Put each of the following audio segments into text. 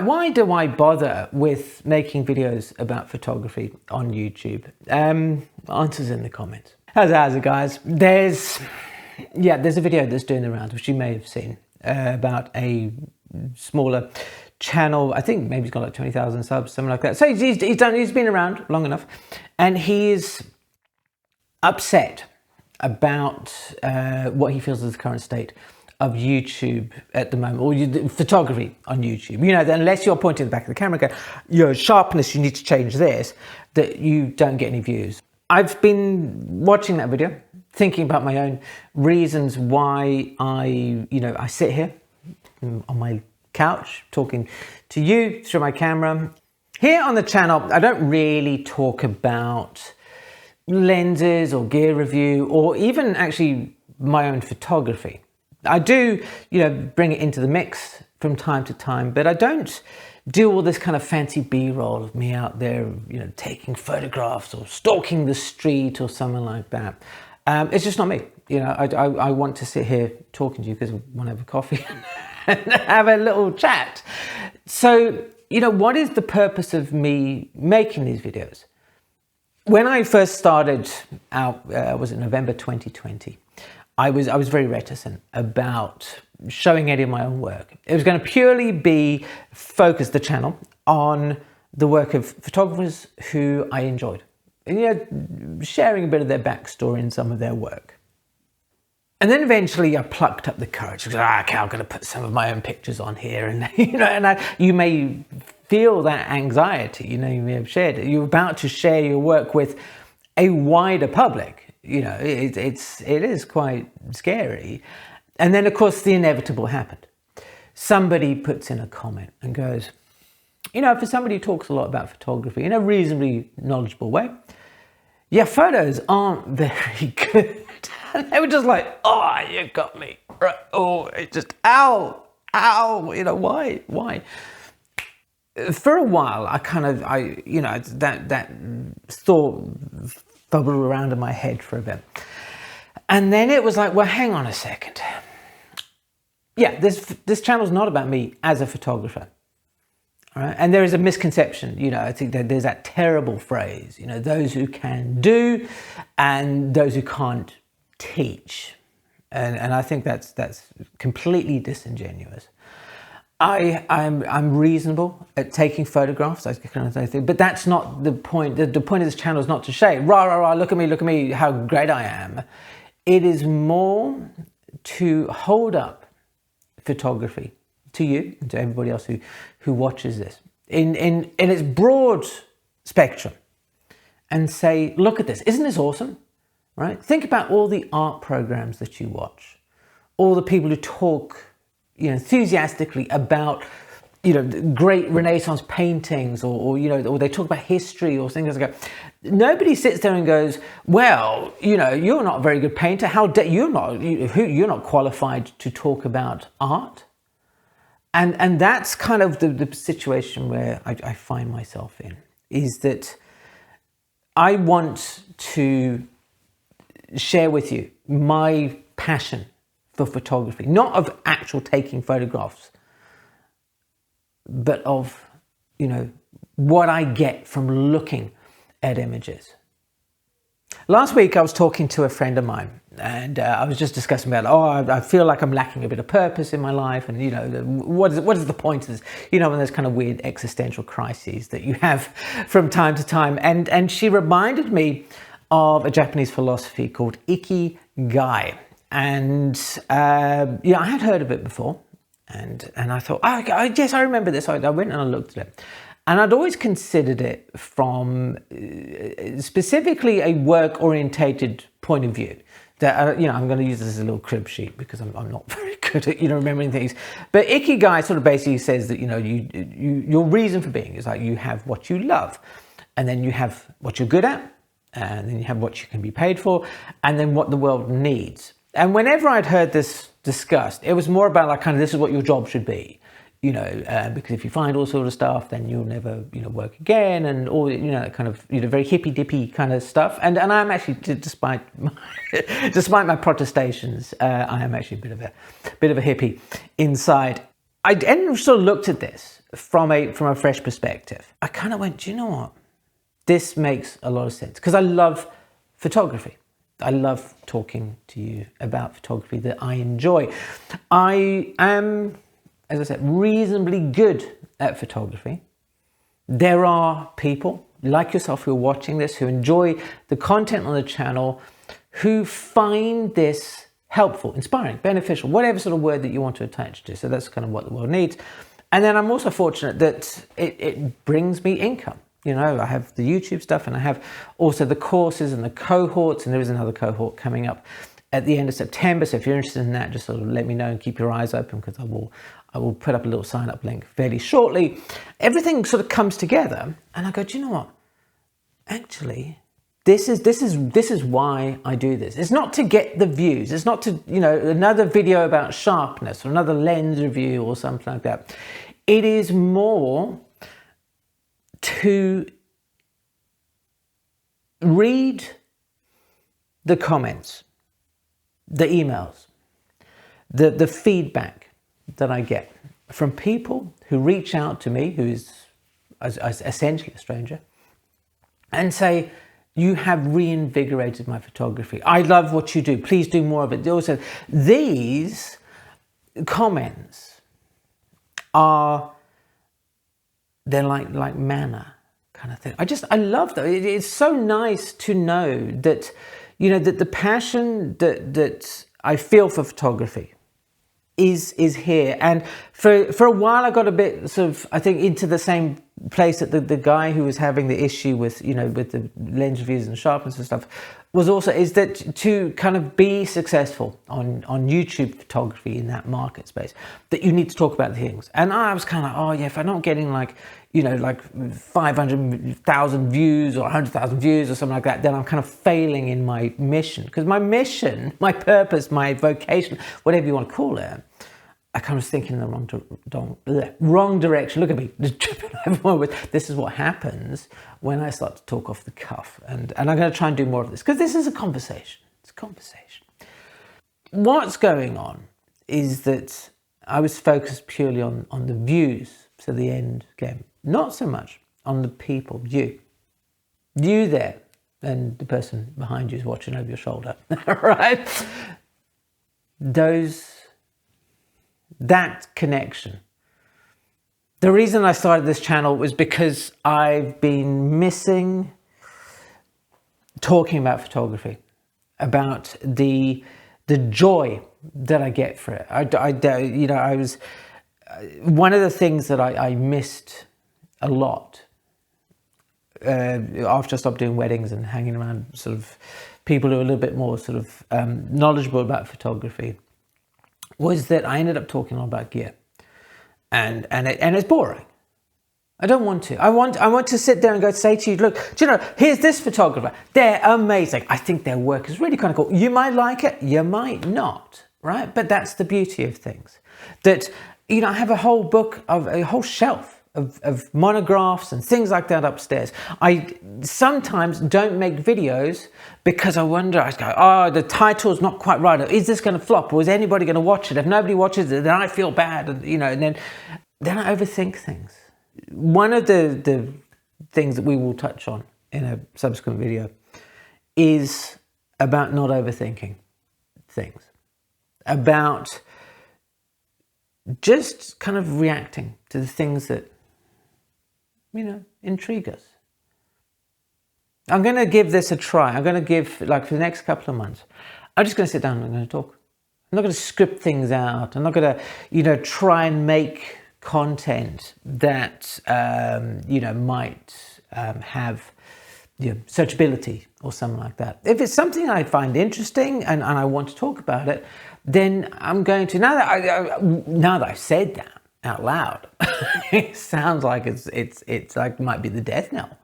why do I bother with making videos about photography on YouTube? Answers in the comments. How's it, guys? There's a video that's doing the rounds, which you may have seen, about a smaller channel. I think maybe he's got like 20,000 subs, something like that. So he's been around long enough, and he's upset about what he feels is the current state of YouTube at the moment, or photography on YouTube. You know, that unless you're pointing at the back of the camera and going, your sharpness, you need to change this, that you don't get any views. I've been watching that video, thinking about my own reasons why I sit here on my couch talking to you through my camera. Here on the channel, I don't really talk about lenses or gear review, or even actually my own photography. I do, bring it into the mix from time to time, but I don't do all this kind of fancy B-roll of me out there, taking photographs or stalking the street or something like that. It's just not me. I want to sit here talking to you because I want to have a coffee and have a little chat. So, what is the purpose of me making these videos? When I first started out, was it November 2020? I was very reticent about showing any of my own work. It was going to purely be focused, the channel, on the work of photographers who I enjoyed. And sharing a bit of their backstory and some of their work. And then eventually I plucked up the courage. Okay, I'm going to put some of my own pictures on here. And, you may feel that anxiety, you may have shared it. You're about to share your work with a wider public. It is quite scary. And then, of course, the inevitable happened. Somebody puts in a comment and goes, for somebody who talks a lot about photography in a reasonably knowledgeable way, your photos aren't very good. And they were just like, oh, you got me. Oh, it just, ow, why? For a while, that thought bubbled around in my head for a bit. And then it was like, well, hang on a second. Yeah, this channel's not about me as a photographer. All right? And there is a misconception, I think that there's that terrible phrase, those who can do and those who can't teach. And I think that's completely disingenuous. I'm reasonable at taking photographs, but that's not the point. The point of this channel is not to say, rah, look at me, how great I am. It is more to hold up photography to you and to everybody else who watches this in its broad spectrum and say, look at this, isn't this awesome? Right? Think about all the art programs that you watch, all the people who talk enthusiastically about, great Renaissance paintings or they talk about history or things like that. Nobody sits there and goes, well, you're not a very good painter. You're not qualified to talk about art. And that's kind of the situation where I find myself in, is that I want to share with you my passion for photography, not of actual taking photographs, but of, what I get from looking at images. Last week I was talking to a friend of mine, and I was just discussing about, I feel like I'm lacking a bit of purpose in my life, and what is the point of this? When there's kind of weird existential crises that you have from time to time, and she reminded me of a Japanese philosophy called Ikigai. And I had heard of it before, and I thought, yes, I remember this. I went and I looked at it, and I'd always considered it from specifically a work-orientated point of view. That I'm going to use this as a little crib sheet because I'm not very good at remembering things. But Ikigai sort of basically says that your reason for being is like you have what you love, and then you have what you're good at, and then you have what you can be paid for, and then what the world needs. And whenever I'd heard this discussed, it was more about like this is what your job should be, because if you find all sort of stuff, then you'll never, work again, and all, kind of, very hippy dippy kind of stuff. And I'm actually, despite my protestations, I am actually a bit of a hippie inside. I sort of looked at this from a fresh perspective. I kind of went, do you know what? This makes a lot of sense because I love photography. I love talking to you about photography that I enjoy. I am, as I said, reasonably good at photography. There are people like yourself who are watching this, who enjoy the content on the channel, who find this helpful, inspiring, beneficial, whatever sort of word that you want to attach to. So that's kind of what the world needs. And then I'm also fortunate that it brings me income. You know, I have the YouTube stuff and I have also the courses and the cohorts, and there is another cohort coming up at the end of September. So if you're interested in that, just sort of let me know and keep your eyes open, because I will put up a little sign up link fairly shortly. Everything sort of comes together and I go, do you know what? Actually, this is why I do this. It's not to get the views. It's not to, you know, another video about sharpness or another lens review or something like that. It is more to read the comments, the emails, the feedback that I get from people who reach out to me, who is essentially a stranger, and say, you have reinvigorated my photography. I love what you do. Please do more of it. Also, these comments they're like manna kind of thing. I love that. It's so nice to know that, you know, that the passion that I feel for photography is here. And for a while I got a bit sort of, I think, into the same place that the guy who was having the issue with, you know, with the lens reviews and sharpness and stuff was also, is that to kind of be successful on YouTube photography in that market space, that you need to talk about the things. And I was kind of, oh yeah, if I'm not getting like, you know, like 500,000 views or 100,000 views or something like that, then I'm kind of failing in my mission. Because my mission, my purpose, my vocation, whatever you want to call it, I kind of was thinking in the wrong direction. Look at me, just tripping over with. This is what happens when I start to talk off the cuff. And I'm going to try and do more of this, because this is a conversation. It's a conversation. What's going on is that I was focused purely on the views, so the end game. Not so much on the people, you there, and the person behind you is watching over your shoulder, right? That connection. The reason I started this channel was because I've been missing talking about photography, about the joy that I get for it. I was one of the things that I missed a lot after I stopped doing weddings and hanging around sort of people who are a little bit more sort of knowledgeable about photography, was that I ended up talking all about gear, and it's boring. I don't want to. I want to sit there and say to you, look, do you know, here's this photographer. They're amazing. I think their work is really kind of cool. You might like it, you might not, right? But that's the beauty of things. That, you know, I have a whole book of a whole shelf of monographs and things like that upstairs. I sometimes don't make videos because I wonder, I go, oh, the title's not quite right. Is this going to flop? Or is anybody going to watch it? If nobody watches it, then I feel bad. And, you know, and then I overthink things. One of the things that we will touch on in a subsequent video is about not overthinking things, about just kind of reacting to the things that, you know, intrigue us. I'm going to give this a try. I'm going to give, like, for the next couple of months, I'm just going to sit down and I'm going to talk. I'm not going to script things out. I'm not going to, you know, try and make content that, you know, might have, you know, searchability or something like that. If it's something I find interesting and I want to talk about it, then I'm going to, now that I've said that out loud, it sounds like it's like might be the death knell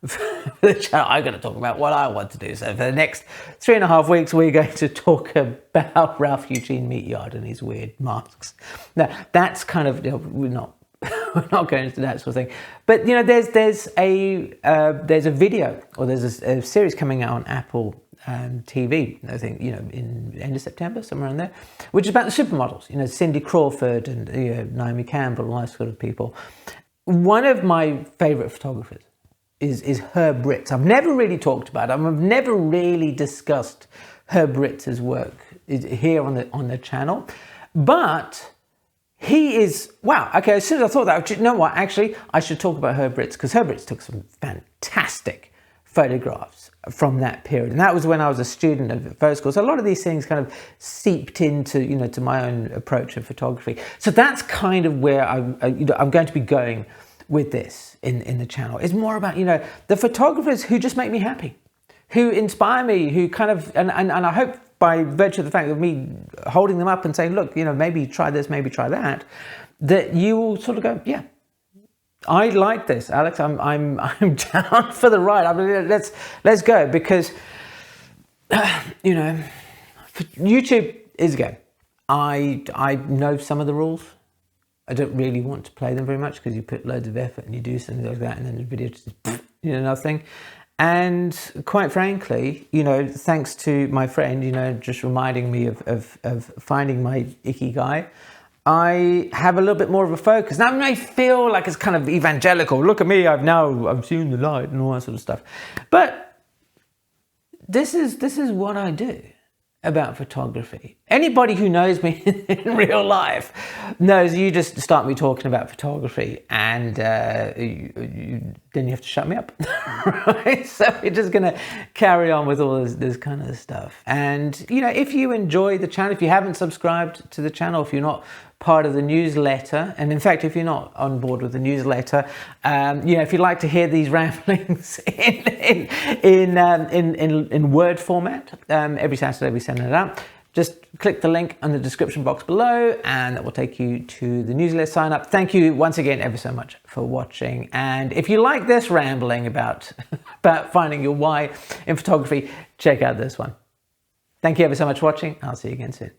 for the channel. I'm going to talk about what I want to do. So for the next 3.5 weeks, we're going to talk about Ralph Eugene Meatyard and his weird masks. Now that's kind of, you know, we're not going into that sort of thing. But, you know, there's a video, or there's a series coming out on Apple TV, I think, in end of September, somewhere around there, which is about the supermodels, Cindy Crawford and Naomi Campbell, all those sort of people. One of my favorite photographers is Herb Ritts. I've never really talked about him. I've never really discussed Herb Ritts' work here on the channel, but he is, wow, okay, as soon as I thought that, you know what, actually, I should talk about Herb Ritts, because Herb Ritts took some fantastic photographs from that period. And that was when I was a student of photo school. So a lot of these things kind of seeped into, to my own approach of photography. So that's kind of where I'm going to be going with this in the channel. It's more about, the photographers who just make me happy, who inspire me, who kind of, and I hope by virtue of the fact of me holding them up and saying, look, maybe try this, maybe try that, that you will sort of go, yeah, I like this, Alex. I'm down for the ride. I mean, let's go, because YouTube is a game. I know some of the rules. I don't really want to play them very much, because you put loads of effort and you do something like that, and then the video just nothing. And quite frankly, thanks to my friend, just reminding me of finding my ikigai, I have a little bit more of a focus. Now, it may feel like it's kind of evangelical. Look at me, I've seen the light and all that sort of stuff. But this is what I do about photography. Anybody who knows me in real life knows you just start me talking about photography, and then you have to shut me up, right? So we're just gonna carry on with all this kind of stuff. And if you enjoy the channel, if you haven't subscribed to the channel, if you're not part of the newsletter, and in fact, if you're not on board with the newsletter, if you'd like to hear these ramblings in word format, every Saturday we send it out. Just click the link in the description box below, and that will take you to the newsletter sign up. Thank you once again ever so much for watching. And if you like this rambling about finding your why in photography, check out this one. Thank you ever so much for watching. I'll see you again soon.